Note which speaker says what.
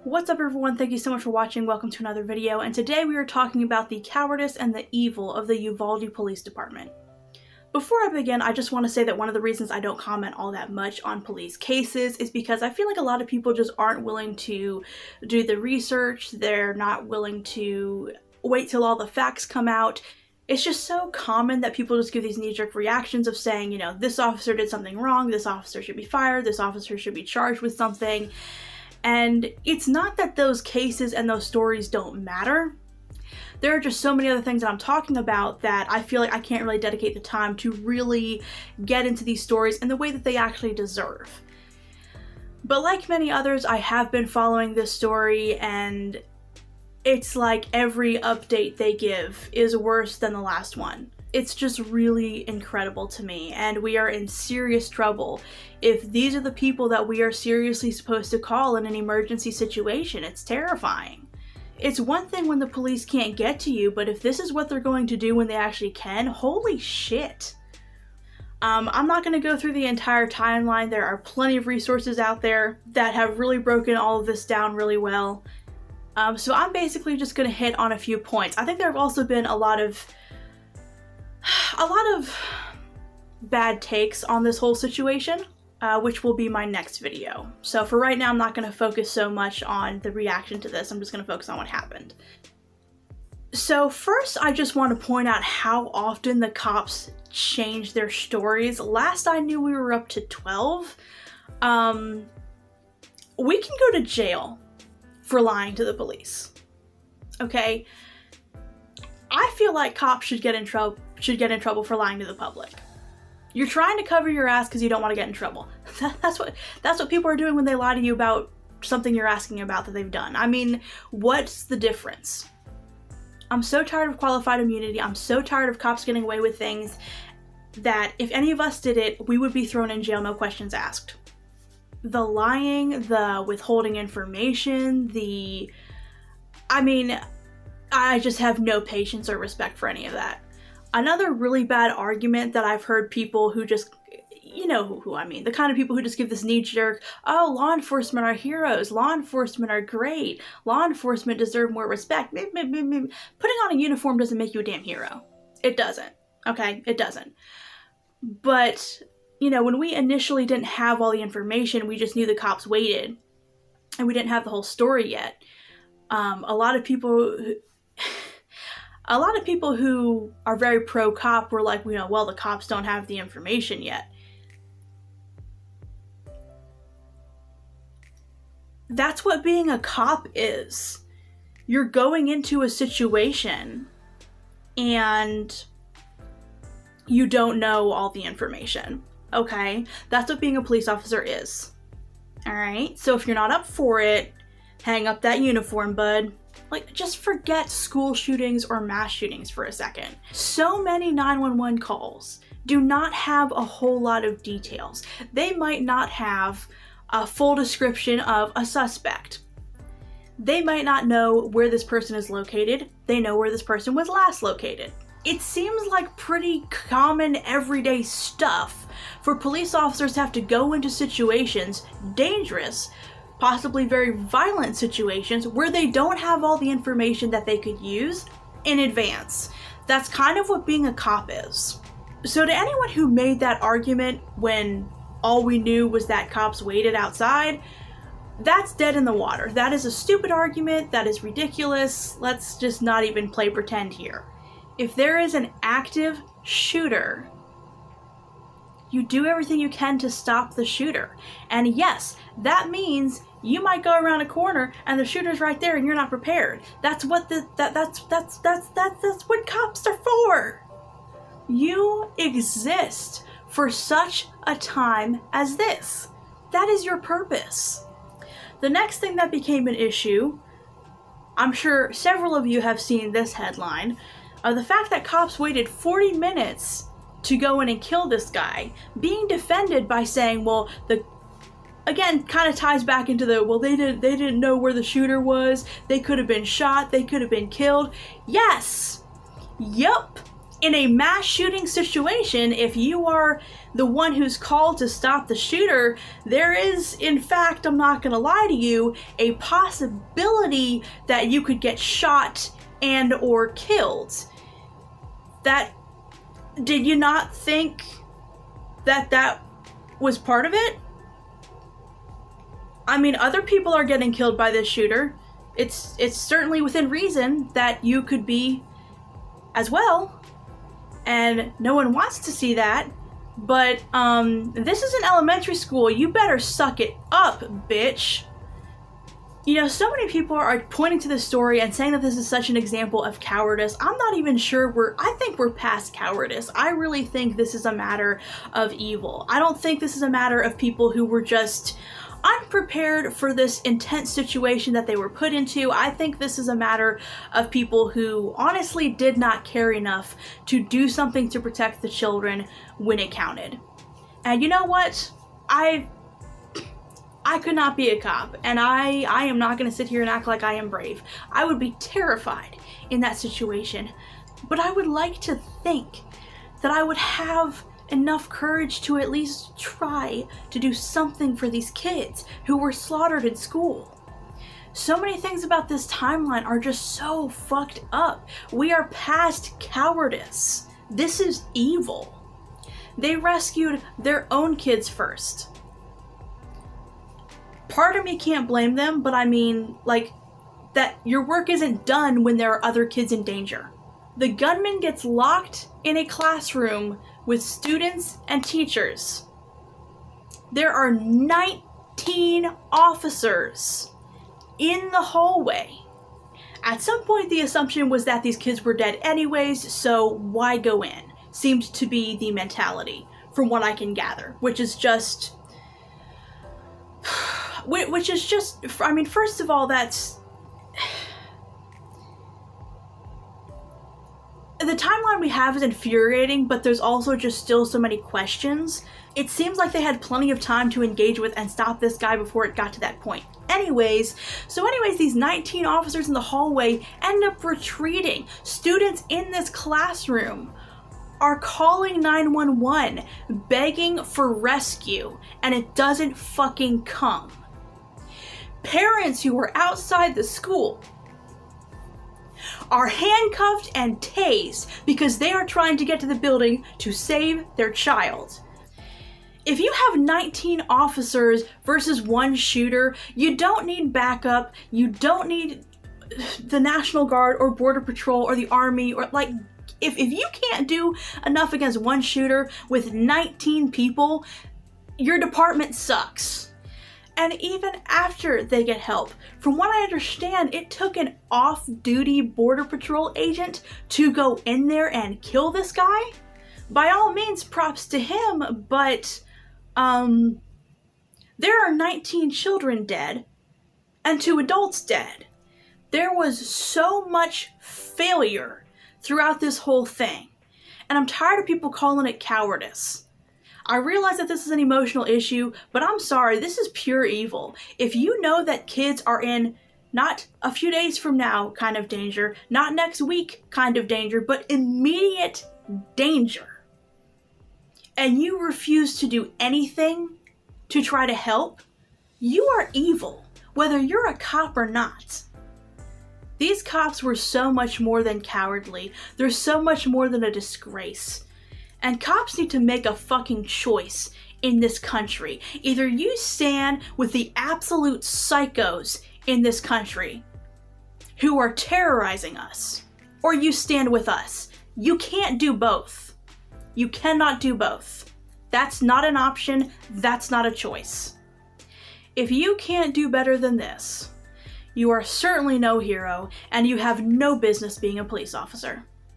Speaker 1: What's up everyone, thank you so much for watching, welcome to another video, and today we are talking about the cowardice and the evil of the Uvalde Police Department. Before I begin, I just want to say that one of the reasons I don't comment all that much on police cases is because I feel like a lot of people just aren't willing to do the research, they're not willing to wait till all the facts come out. It's just so common that people just give these knee-jerk reactions of saying, you know, this officer did something wrong, this officer should be fired, this officer should be charged with something. And it's not that those cases and those stories don't matter. There are just so many other things that I'm talking about that I feel like I can't really dedicate the time to really get into these stories in the way that they actually deserve. But like many others, I have been following this story, and it's like every update they give is worse than the last one. It's just really incredible to me, and we are in serious trouble if these are the people that we are seriously supposed to call in an emergency situation. It's terrifying. It's one thing when the police can't get to you, but if this is what they're going to do when they actually can, holy shit. I'm not going to go through the entire timeline. There are plenty of resources out there that have really broken all of this down really well. So I'm basically just going to hit on a few points. I think there have also been a lot of bad takes on this whole situation, which will be my next video. So for right now, I'm not going to focus so much on the reaction to this. I'm just going to focus on what happened. So first, I just want to point out how often the cops change their stories. Last I knew, we were up to 12. We can go to jail for lying to the police. Okay? I feel like cops should get in trouble for lying to the public. You're trying to cover your ass because you don't want to get in trouble. That's what people are doing when they lie to you about something you're asking about that they've done. I mean, what's the difference? I'm so tired of qualified immunity. I'm so tired of cops getting away with things that if any of us did it, we would be thrown in jail, no questions asked. The lying, the withholding information, I just have no patience or respect for any of that. Another really bad argument that I've heard people who just, you know who I mean, the kind of people who just give this knee-jerk, oh, law enforcement are heroes, law enforcement are great, law enforcement deserve more respect. Putting on a uniform doesn't make you a damn hero. It doesn't, okay? It doesn't. But, you know, when we initially didn't have all the information, we just knew the cops waited, and we didn't have the whole story yet. A lot of people who are very pro-cop were like, you know, well, the cops don't have the information yet. That's what being a cop is. You're going into a situation and you don't know all the information, okay? That's what being a police officer is. All right? So if you're not up for it, hang up that uniform, bud. Like, just forget school shootings or mass shootings for a second. So many 911 calls do not have a whole lot of details. They might not have a full description of a suspect. They might not know where this person is located. They know where this person was last located. It seems like pretty common everyday stuff for police officers to have to go into situations, dangerous, possibly very violent situations, where they don't have all the information that they could use in advance. That's kind of what being a cop is. So to anyone who made that argument when all we knew was that cops waited outside, that's dead in the water. That is a stupid argument. That is ridiculous. Let's just not even play pretend here. If there is an active shooter, you do everything you can to stop the shooter. And yes, that means you might go around a corner and the shooter's right there and you're not prepared. That's what that's what cops are for. You exist for such a time as this. That is your purpose. The next thing that became an issue, I'm sure several of you have seen this headline, the fact that cops waited 40 minutes to go in and kill this guy, being defended by saying, well, again, kind of ties back into the, well, they didn't know where the shooter was, they could have been shot, they could have been killed. Yes! Yup! In a mass shooting situation, if you are the one who's called to stop the shooter, there is, in fact, I'm not gonna lie to you, a possibility that you could get shot and or killed. Did you not think that was part of it? I mean, other people are getting killed by this shooter. It's certainly within reason that you could be as well. And no one wants to see that. But, this is an elementary school. You better suck it up, bitch. You know, so many people are pointing to this story and saying that this is such an example of cowardice. I'm not even sure I think we're past cowardice. I really think this is a matter of evil. I don't think this is a matter of people who were just unprepared for this intense situation that they were put into. I think this is a matter of people who honestly did not care enough to do something to protect the children when it counted. And you know what? I could not be a cop, and I am not going to sit here and act like I am brave. I would be terrified in that situation, but I would like to think that I would have enough courage to at least try to do something for these kids who were slaughtered in school. So many things about this timeline are just so fucked up. We are past cowardice. This is evil. They rescued their own kids first. Part of me can't blame them, but I mean, like, that your work isn't done when there are other kids in danger. The gunman gets locked in a classroom with students and teachers. There are 19 officers in the hallway. At some point, the assumption was that these kids were dead anyways, so why go in? Seemed to be the mentality, from what I can gather, which is just, I mean, first of all, that's, the timeline we have is infuriating, but there's also just still so many questions. It seems like they had plenty of time to engage with and stop this guy before it got to that point. Anyways, these 19 officers in the hallway end up retreating. Students in this classroom are calling 911, begging for rescue, and it doesn't fucking come. Parents who were outside the school are handcuffed and tased because they are trying to get to the building to save their child. If you have 19 officers versus one shooter, you don't need backup, you don't need the National Guard or Border Patrol or the Army, or like, if you can't do enough against one shooter with 19 people, your department sucks. And even after they get help, from what I understand, it took an off-duty Border Patrol agent to go in there and kill this guy. By all means, props to him, but there are 19 children dead and 2 adults dead. There was so much failure throughout this whole thing, and I'm tired of people calling it cowardice. I realize that this is an emotional issue, but I'm sorry, this is pure evil. If you know that kids are in not a few days from now kind of danger, not next week kind of danger, but immediate danger, and you refuse to do anything to try to help, you are evil, whether you're a cop or not. These cops were so much more than cowardly. They're so much more than a disgrace. And cops need to make a fucking choice in this country. Either you stand with the absolute psychos in this country who are terrorizing us, or you stand with us. You can't do both. You cannot do both. That's not an option. That's not a choice. If you can't do better than this, you are certainly no hero, and you have no business being a police officer.